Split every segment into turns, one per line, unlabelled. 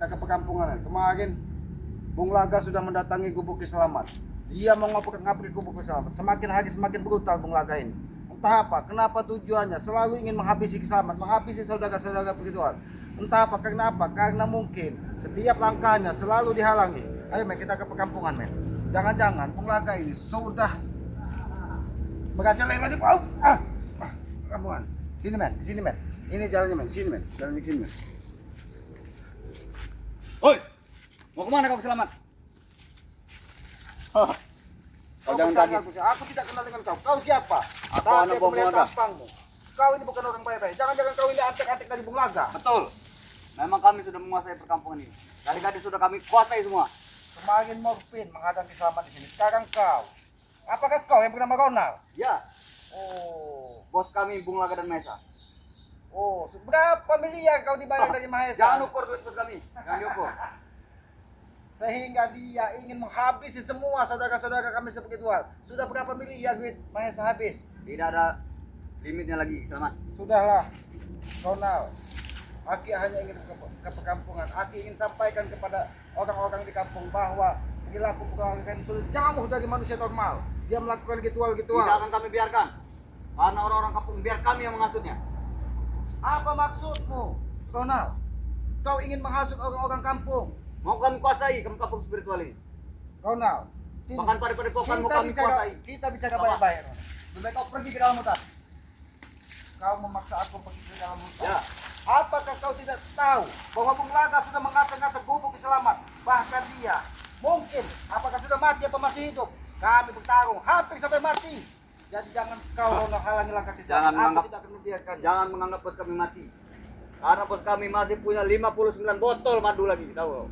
kita ke perkampungan. Kemarin Bung Laga sudah mendatangi Gubuk Selamat. Dia mau ngapik Gubuk Selamat. Semakin hari semakin brutal Bung Laga ini. Entah apa, kenapa tujuannya? Selalu ingin menghabisi Selamat, menghabisi saudara-saudara spiritual. Entah apa, karena apa? Karena mungkin setiap langkahnya selalu dihalangi. Ayo men, kita ke perkampungan men. Jangan-jangan Bung Laga ini sudah merajalela di bawah. Perkampungan. Sini men. Ini jalannya men, sini men. Jalannya sini men.
Oi, mau kemana kau Selamat?
Kau
jangan kaget.
Aku tidak kenal dengan kau. Kau siapa?
Aku anak Bung Laga.
Tampangmu. Kau ini bukan orang baik-baik. Jangan-jangan kau ini antek-antek dari Bung Laga.
Betul. Memang kami sudah menguasai perkampungan ini. Gadis-gadis sudah kami kuasai semua.
Kemarin Morfin menghadapi Selamat di sini. Sekarang kau. Apakah kau yang bernama Ronald?
Ya,
Oh.
bos kami Bung Laga dan Maesa.
Oh, berapa miliar kau dibayar dari Mahesa?
Jangan ukur duit bos kami. Jangan diukur.
Sehingga dia ingin menghabisi semua saudara-saudara kami spiritual. Sudah berapa miliar duit Mahesa habis?
Tidak ada limitnya lagi Selamat.
Sudahlah, Ronald. Aki hanya ingin ke perkampungan. Aki ingin sampaikan kepada orang-orang di kampung bahwa perilaku perkampungan sudah jauh dari manusia normal. Dia melakukan
Tidak
ritual-ritual.
akan kami biarkan. Karena orang-orang kampung biar kami yang menghasutnya.
Apa maksudmu, Ronald? Kau ingin menghasut orang-orang kampung?
Mau kami kuasai kampung spiritual ini.
Ronald, sini.
Bahkan pada pokan mau kami kuasai.
Kita bicara baik-baik, Ronald.
Lebih baik kau pergi ke dalam hutan.
Kau memaksa aku pergi ke dalam hutan.
Ya.
Apakah kau tidak tahu bahwa Bung Laga sudah mengatakan Gubuk Selamat? Bahkan dia mungkin apakah sudah mati atau masih hidup? Kami bertarung hampir sampai mati. Jadi jangan kau Ronald halangi langkah
Jangan
Aku
menganggap-
tidak akan membiarkan.
Jangan menganggap bos kami mati. Karena bos kami masih punya 59 botol madu lagi, tahu?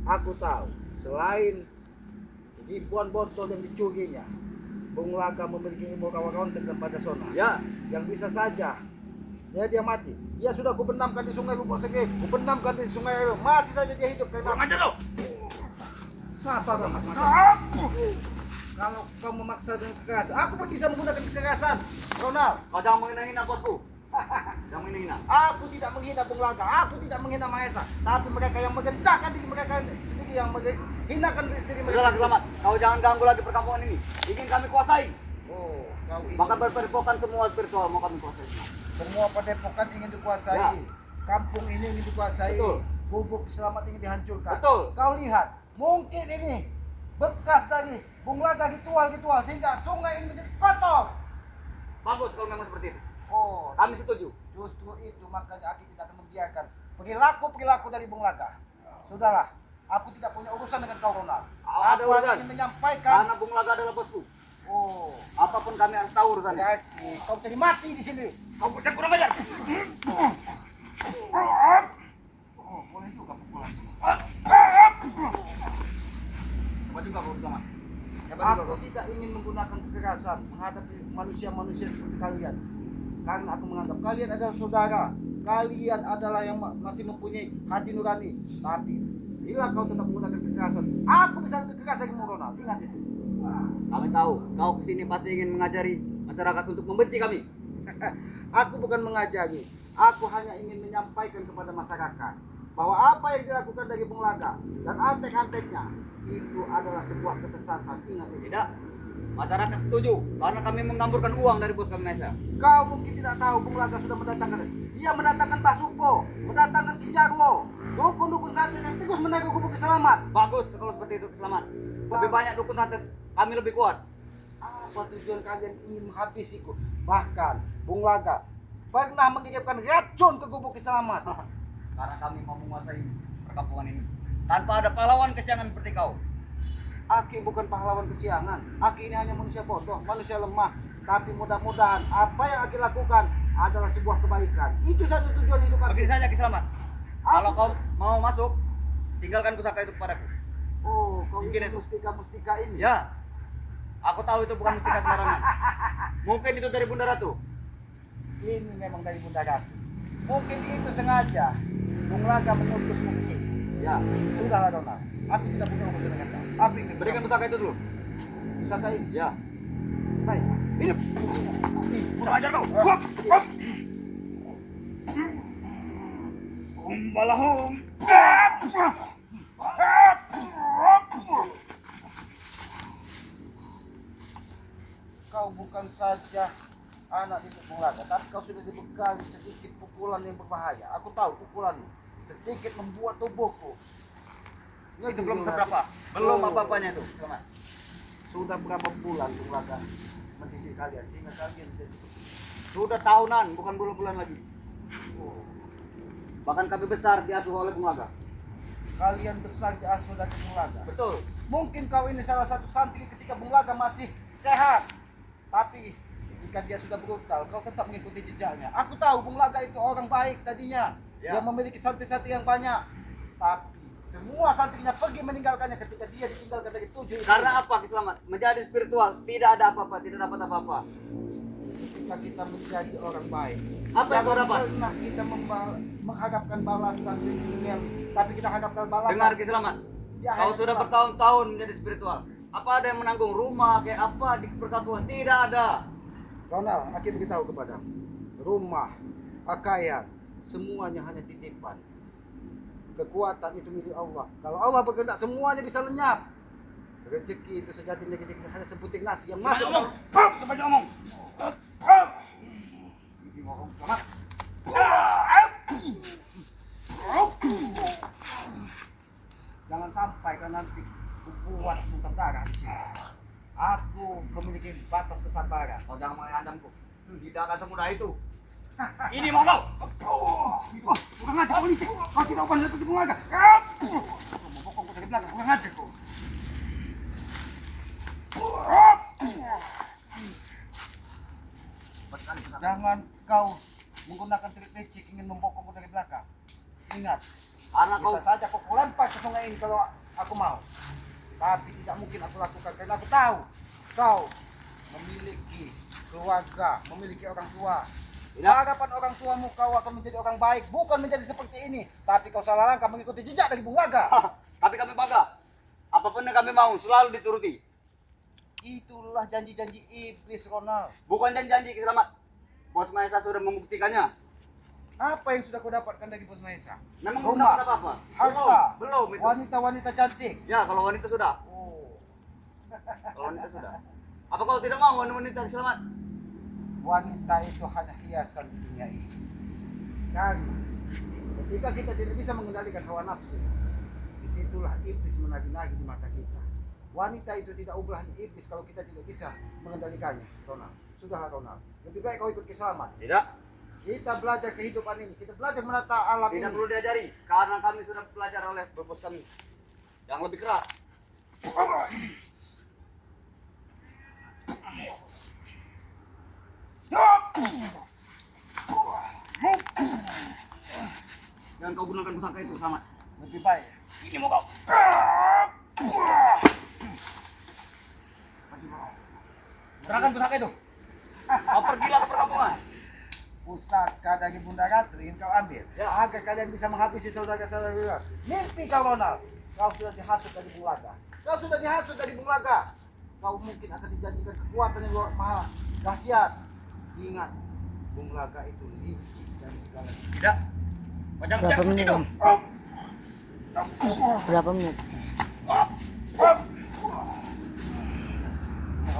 Aku tahu. Selain ribuan botol yang dicurinya, Bung Laga memiliki ilmu kawan-kawan kepada Sona.
Ya,
Yang bisa saja dia mati. Dia sudah kubenamkan di sungai Lubuk Segit, kubenamkan di sungai Air. Masih saja dia hidup karena
kurang ajar lo.
sabar Ronald. Kalau kau memaksa dengan kekerasan, aku pun bisa menggunakan kekerasan, Ronald.
Kau jangan menghina-hina bosku. Jangan menghina.
Aku tidak menghina Bung Laga, aku tidak menghina Mahesa, tapi mereka yang merendahkan diri mereka sendiri yang menghinakan diri mereka.
Sudahlah Selamat, kau jangan ganggu lagi perkampungan ini. Ingin kami kuasai.
Oh, kau ingin
Bahkan berpadepokan semua spiritual mau kami kuasai.
semua padepokan ingin dikuasai,
Ya.
kampung ini ingin dikuasai,
Betul.
Gubuk Selamat ingin dihancurkan.
Betul.
Kau lihat, mungkin ini bekas dari Bung Laga ritual-ritual sehingga sungai ini menjadi kotor.
Bagus kalau memang seperti itu.
Oh,
Kami setuju.
justru itu makanya aku tidak akan membiarkan perilaku dari Bung Laga. Sudahlah, aku tidak punya urusan dengan kau Ronald.
Ada
Aku
urusan.
hanya ingin menyampaikan.
Karena Bung Laga adalah bosku.
Oh,
Apapun kami harus tahu urusannya.
berarti kau jadi mati di sini.
Kau bocah kurang ajar.
Oh, boleh juga pukulan.
Coba juga kau Selamat.
Aku tidak ingin menggunakan kekerasan menghadapi manusia-manusia seperti kalian. Karena aku menganggap kalian adalah saudara. Kalian adalah yang masih mempunyai hati nurani. Tapi bila kau tetap menggunakan kekerasan, aku bisa lebih keras dari Ronald. Ingat itu.
Kami tahu kau kesini pasti ingin mengajari masyarakat untuk membenci kami.
Aku bukan mengajari. Aku hanya ingin menyampaikan kepada masyarakat bahwa apa yang dilakukan dari Bung Laga dan antek-anteknya itu adalah sebuah kesesatan. Ingat itu.
Tidak. Masyarakat setuju karena kami mengamburkan uang dari bos kami Maesa.
Kau mungkin tidak tahu Bung Laga sudah mendatangkan. Dia mendatangkan Basuko, mendatangkan Kijarwo, dukun-dukun santet yang terus menaruh Gubuk Selamat.
Bagus kalau seperti itu Selamat. Lebih banyak dukun santet, kami lebih kuat.
Apa tujuan kalian ingin menghabisiku? Bahkan Bung Laga pernah mengirimkan racun ke Gubuk Selamat.
Karena kami mau menguasai perkampungan ini. Tanpa ada pahlawan kesiangan seperti kau.
Aki bukan pahlawan kesiangan. Aki ini hanya manusia bodoh, manusia lemah. Tapi mudah-mudahan apa yang Aki lakukan adalah sebuah kebaikan. Itu satu tujuan hidup Aki.
Begini saja Ki Selamat. Kalau kau mau masuk, tinggalkan pusaka itu kepadaku.
Oh, kau
Mungkin
ingin
itu.
mustika-mustika ini?
Ya. Aku tahu itu bukan mustika sembarangan. Mungkin itu dari Bunda Ratu.
Ini memang dari Bunda Ratu. Mungkin itu sengaja Bung Laga mengutusmu ke sini.
Ya.
Sudahlah Ronald. Aku tidak punya urusan dengan kau. Aku ingin
Berikan pusaka itu dulu.
pusaka ini.
Ya.
Baik. Hidup.
Kurang ajar kau. Umbalahum.
pukulan yang berbahaya. Aku tahu pukulanmu sedikit membuat tubuhku.
Itu belum seberapa. Belum apa-apanya itu. Selamat.
Sudah berapa bulan Bung Laga mendidik kalian sehingga kalian menjadi seperti ini?
Sudah tahunan, bukan bulan-bulan lagi.
Oh,
Bahkan kami besar diasuh oleh Bung Laga.
kalian besar diasuh dari Bung Laga.
Betul.
Mungkin kau ini salah satu santri ketika Bung Laga masih sehat. Tapi jika dia sudah brutal, kau tetap mengikuti jejaknya. Aku tahu Bung Laga itu orang baik tadinya.
Ya.
Dia memiliki santri-santri yang banyak. Tapi semua santrinya pergi meninggalkannya ketika dia ditinggalkan dari 7
Karena apa Selamat? Menjadi spiritual, tidak ada apa-apa, tidak dapat apa-apa.
ketika kita menjadi orang baik.
Apa yang kau
Jangan
dapat?
pernah kita mengharapkan balasan di dunia, tapi kita harapkan balasan.
Dengar Selamat.
di
Kau
akhirat
sudah
kelak.
bertahun-tahun menjadi spiritual. Apa ada yang menanggung rumah kayak apa di perkampungan? Tidak ada.
Ronald, aku beritahu kepadamu, rumah, pakaian, semuanya hanya titipan. Kekuatan itu milik Allah. Kalau Allah berkehendak, semuanya bisa lenyap. Rezeki itu sejatinya hanya sebuting nasi yang masuk.
Cepat ngomong. Ini ngomong Selamat.
Jangan sampai kan nanti kubuat muntah darah di sini. Aku memiliki batas kesabaran.
Kau jangan mengadamku. Tidak akan semudah itu. Ini mau kau.
Bukan ngajar polisi. Kau tidak upah seperti pengajar. Mau pokokku dari belakang. Bukan ngajar kau. Jangan kau menggunakan trik licik ingin membokongku dari belakang. Ingat,
Karena kau
bisa saja kau lempar ke sungai ini kalau aku mau. Tapi tidak mungkin aku lakukan karena aku tahu kau memiliki keluarga, memiliki orang tua.
Tidak.
Harapan orang tuamu kau akan menjadi orang baik, bukan menjadi seperti ini. Tapi kau salah langkah mengikuti jejak dari Bung Laga.
tapi kami bangga. Apapun yang kami mau selalu dituruti.
Itulah janji-janji iblis, Ronald.
Bukan janji-janji Selamat. Bos Mahesa sudah membuktikannya.
Apa yang sudah kau dapatkan dari Bos Mahesa?
Memang belum
Rumah,
dapat apa-apa.
harta,
Belum itu.
wanita-wanita cantik.
Ya kalau wanita sudah.
Oh,
Kalau wanita sudah. Apa kau tidak mau wanita Selamat?
wanita itu hanya hiasan di dunia ini. Karena ketika kita tidak bisa mengendalikan hawa nafsu, disitulah iblis menagi-nagi di mata kita. Wanita itu tidak ubahnya iblis kalau kita tidak bisa mengendalikannya, Ronald. Sudahlah Ronald, lebih baik kau ikut Selamat.
Tidak.
Kita belajar kehidupan ini, kita belajar menata alam
Tidak
ini.
perlu diajari karena kami sudah belajar oleh bos kami yang lebih keras. Dan kau gunakan pusaka itu Selamat.
Lebih baik.
Ini mau kau. Serahkan pusaka itu. Kau pergilah ke perkampungan.
Pusaka dari Bunda Ratu ingin kau ambil
Ya.
agar kalian bisa menghabisi saudara-saudara. Mimpi kau Ronald, kau sudah dihasut dari Bung Laga. Kau sudah dihasut dari Bung Laga. Kau mungkin akan dijanjikan kekuatan yang luar maha dahsyat. Ingat, Bung Laga itu licik dari segala.
Tidak. Kau jangan
Berapa
seperti
menit,
itu.
Om? Berapa menit?
Oh,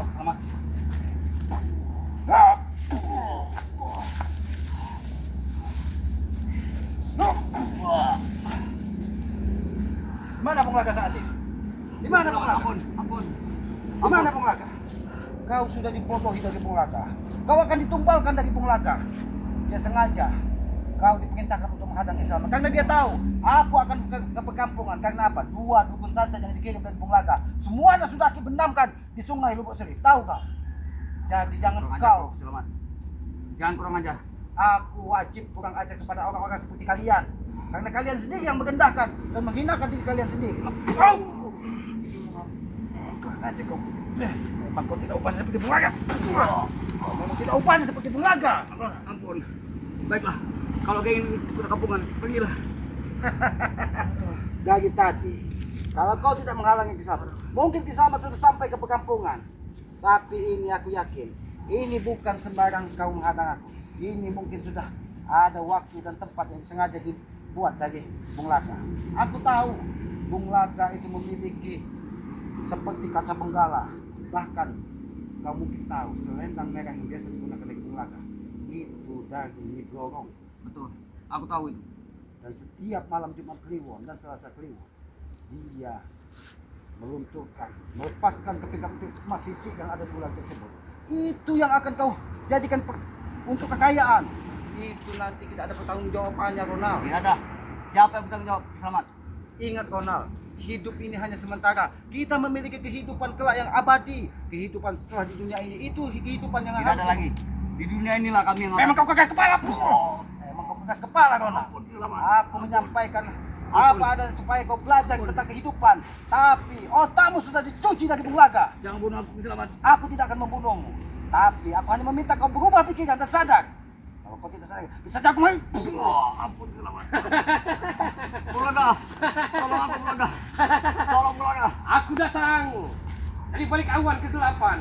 Selamat.
Di mana Bung Laga saat ini? Di mana Bung Laga?
Ampun, ampun.
Di mana Bung Laga? Kau sudah dibodohi dari Bung Laga. Kau akan ditumbalkan dari Bung Laga. Dia sengaja. Kau diperintahkan untuk menghadang Islam. Karena dia tahu aku akan ke perkampungan. Karena apa? 2 dukun santet yang dikirim dari Bung Laga. Semuanya sudah aku benamkan di sungai Lubuk Seri. Tahu kau? Jadi jangan
Kurang ajar,
kau.
Bos Selamat. Jangan kurang ajar.
Aku wajib kurang ajar kepada orang-orang seperti kalian. Karena kalian sendiri yang merendahkan dan menghinakan diri kalian sendiri. Kurang ajar kau. Memang kau tidak upahnya seperti Bung Laga. Kau memang tidak upahnya seperti Bung Laga.
Ampun. Baiklah. Kalau kayak ini ke kampungan, pergilah.
Dari tadi, kalau kau tidak menghalangi Kisamat, mungkin Kisamat sudah sampai ke perkampungan. Tapi ini aku yakin, ini bukan sembarang kau menghadang aku. Ini mungkin sudah ada waktu dan tempat yang sengaja dibuat dari Bung Laga. Aku tahu Bung Laga itu memiliki seperti kaca benggala. Bahkan kau mungkin tahu selendang merah yang biasa digunakan dari Bung Laga itu dari Nyi Blorong.
Betul. Aku tahu itu.
Dan setiap malam Jumat Kliwon dan Selasa Kliwon, dia melunturkan, melepaskan keping-keping emas sisik yang ada di bulan tersebut. Itu yang akan kau jadikan untuk kekayaan. Itu nanti kita ada pertanggungjawabannya, Ronald.
Tidak ada. Siapa yang bertanggung jawab? Selamat.
Ingat, Ronald, hidup ini hanya sementara. Kita memiliki kehidupan kelak yang abadi. Kehidupan setelah di dunia ini itu kehidupan yang
Tidak ada
harus.
lagi. Di dunia inilah kami yang
Memang kau kegas kepala, Memang kau kegas kepala, Ronald. Aku menyampaikan apa ada supaya kau belajar tentang kehidupan. Tapi otakmu sudah dicuci dari bulaga.
Jangan bunuh aku, Selamat.
Aku tidak akan membunuhmu. Tapi aku hanya meminta kau berubah pikiran dan sadar. Kalau kau tidak sadar, bisa jago main.
Ampun, Selamat. Bulaga. Tolong aku, Bulaga. Tolong, Bulaga.
Aku datang dari balik awan kegelapan.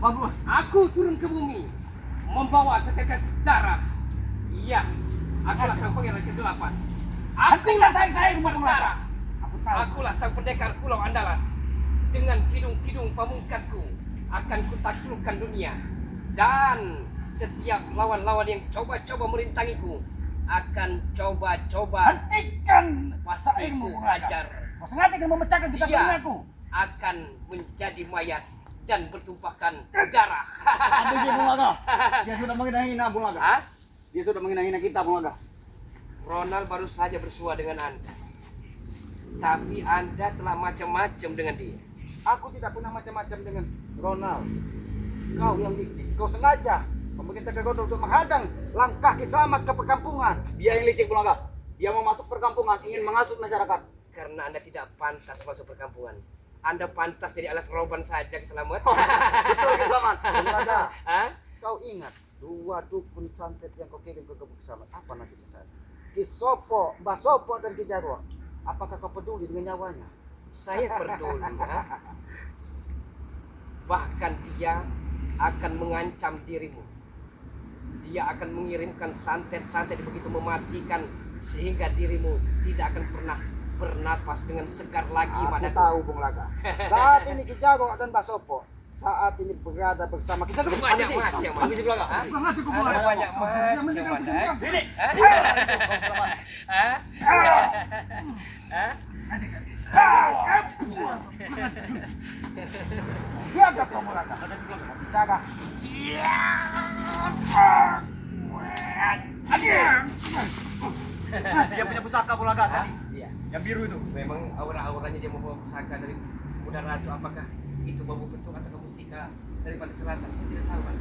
Bagus.
Aku turun ke bumi membawa setetes darah. Iya, akulah sang pangeran kegelapan. Akulah saya umat darah.
Aku tahu.
Akulah sang pendekar Pulau Andalas. Dengan kidung-kidung pamungkasku akan kutaklukkan dunia. Dan setiap lawan-lawan yang coba-coba merintangiku akan coba-coba
Hentikan
pastiku
sairmu,
hajar.
Kau sengaja akan memecahkan kita
Iya.
telingaku.
Akan menjadi mayat dan bertumpahkan darah.
Habis dia, Bulaga. Dia sudah menghina-hina, Bulaga.
Hah?
Dia sudah menghina-hina kita, Bulaga.
Ronald baru saja bersua dengan Anda. Tapi Anda telah macam-macam dengan dia.
Aku tidak pernah macam-macam dengan Ronald. Kau yang licik. Kau sengaja memerintah Kegodol untuk menghadang langkah Ki Slamet ke perkampungan.
Dia yang licik, Bulaga. Dia mau masuk perkampungan, ingin menghasut masyarakat.
Karena Anda tidak pantas masuk perkampungan. Anda pantas jadi alas roban saja, Selamat.
Betul, Selamat.
Bulaga,
Hah?
kau ingat 2 dukun santet yang kau kirim ke Gubuk Slamet. Apa nasibnya saat? Ki Sopo, Mbah Sopo dan Ki Jarwo. Apakah kau peduli dengan nyawanya?
Saya peduli. Ha? Bahkan dia akan mengancam dirimu. Dia akan mengirimkan santet-santet begitu mematikan sehingga dirimu tidak akan pernah bernapas dengan segar lagi,
Aku
Madaku.
tahu, Bung Laga. Saat ini Ki Jarwo dan Mbah Sopo saat ini berada bersama Ki Jarwo.
Banyak macam.
Habis, Bulaga.
Hah?
Bukan mati kau,
Ada
Bulaga.
banyak
Kau
macam,
yang menjaga
Madaku.
kepentingan.
Ini.
Hah? Hah?
Jaga kau, Bulaga. Bicara.
Dia punya pusaka, Bulaga tadi.
Iya.
Yang biru itu.
Memang aura-auranya dia membawa pusaka dari udara itu, apakah itu bambu betung atau mustika dari pantai selatan? Saya tidak tahu, Mas.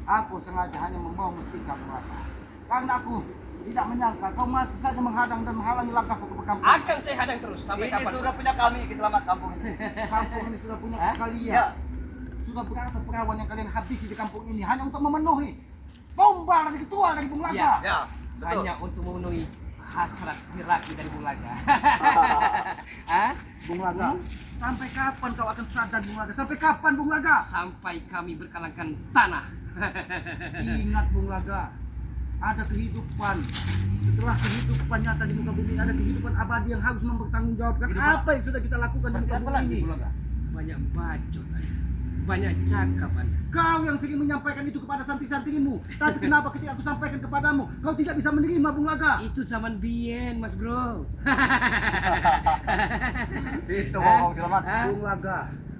Aku sengaja hanya membawa mustika, Bung Laga. Karena aku tidak menyangka kau masih saja menghadang dan menghalangi langkahku ke perkampungan.
Akan saya hadang terus sampai
Ini
kapan?
sudah punya kami, Selamat kampung ini.
Kampung ini sudah punya
Hah?
kalian.
Ya.
Sudah berapa perawan yang kalian habisi di kampung ini hanya untuk memenuhi tombal dari ketua dari Bung Laga.
Ya.
Ya, betul.
Hanya untuk memenuhi hasrat piraki dari Bulaga. Hah?
Bung Laga, sampai kapan kau akan sadar, Bung Laga? Sampai kapan, Bung Laga?
Sampai kami berkalahkan tanah.
Ingat, Bung Laga, ada kehidupan. Setelah kehidupan nyata di muka bumi, ada kehidupan abadi yang harus mempertanggungjawabkan
Kehidupan
apa yang sudah kita lakukan di muka bumi ini.
Bulaga?
Banyak bacot, banyak cakap Anda.
Kau yang sering menyampaikan itu kepada santri-santrimu. Tapi kenapa ketika aku sampaikan kepadamu, kau tidak bisa menerima, Bung Laga?
Itu zaman bien, Mas Bro.
Itu ngomong Selamat.
Hah?
Bung Laga,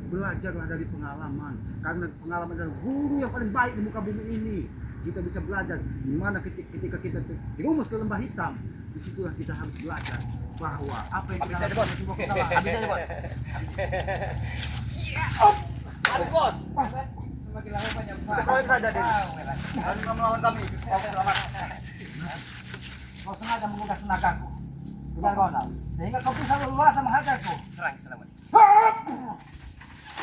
belajarlah dari pengalaman. Karena pengalaman adalah guru yang paling baik di muka bumi ini. Kita bisa belajar di mana ketika kita terjerumus ke lembah hitam. Disitulah kita harus belajar bahwa apa yang
Habis
kita
aja, Bos.
lakukan sebuah kesalahan.
Habis aja, Bos. Habis, Bos.
Semakin lama banyak
Kita proyek saja, Den.
bacot.
Harus melawan kami. Selamat.
Kau sengaja menguras tenagaku dengan Ronald, sehingga kau bisa leluasa menghajarku.
Serang Selamat.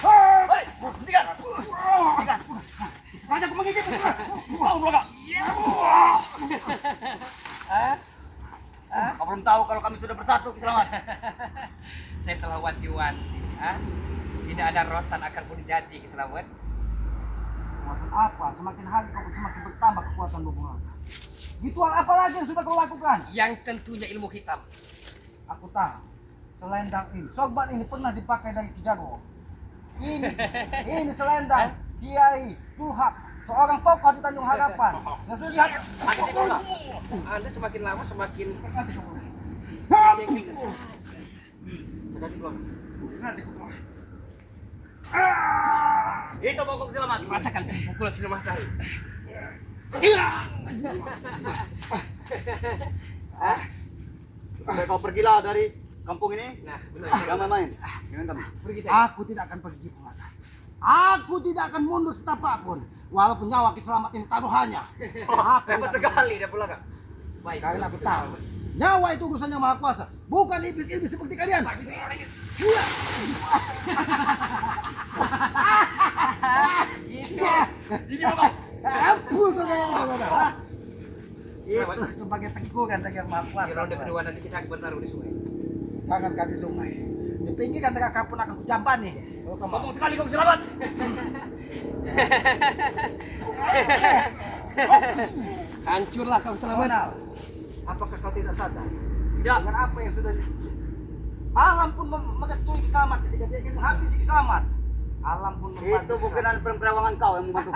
Hei, hentikan. Hentikan.
Sengaja aku menggigit.
Wow, Bulaga.
Hah?
Kau belum tahu kalau kami sudah bersatu, Selamat.
Saya telah wanti-wanti. Hah? Tidak ada rotan akan pun jadi, Selamat.
Maksud apa? Semakin hari kau semakin bertambah kekuatan Bung Laga. Ritual apa lagi yang sudah kau lakukan?
Yang tentunya ilmu hitam.
Aku tahu. Selendang ini, sorban ini pernah dipakai dari Ki Jarwo. Ini selendang Kiai Tulhak seorang tokoh di Tanjung Harapan. Yang sudah lihat.
Anda semakin lama semakin
Itu pokok selamat.
rasakan pukulan sinar matahari.
Sampai kau pergilah dari kampung ini.
Nah, benar.
Jangan main. Jangan kami.
Pergi saya.
Aku tidak akan pergi Bunglaga. Aku tidak akan mundur setapak pun. Walaupun nyawa Kislamat ini taruhannya. Aku
Hebat
tidak
sekali dia pulang.
Baik.
Karena aku tahu nyawa itu urusan yang maha kuasa, bukan iblis-iblis seperti kalian.
Ini apa?
Ampun kalian. Itu sebagai teguran dari yang maha
Di
kuasa.
ronde kedua nanti kita akan bertaruh di sungai.
Jangan kali sungai. Di pinggir kan dekat kapun akan kujampan nih. Oh, kamu.
Ngomong sekali kau selamat.
Hancurlah kau selamat.
Ronald, apakah kau tidak sadar?
Tidak.
Dengan apa yang sudah alam pun merestui Kislamat ketika dia ingin menghabisi Kislamat. Alam pun membantu
Itu bukan perawangan kau yang membantu.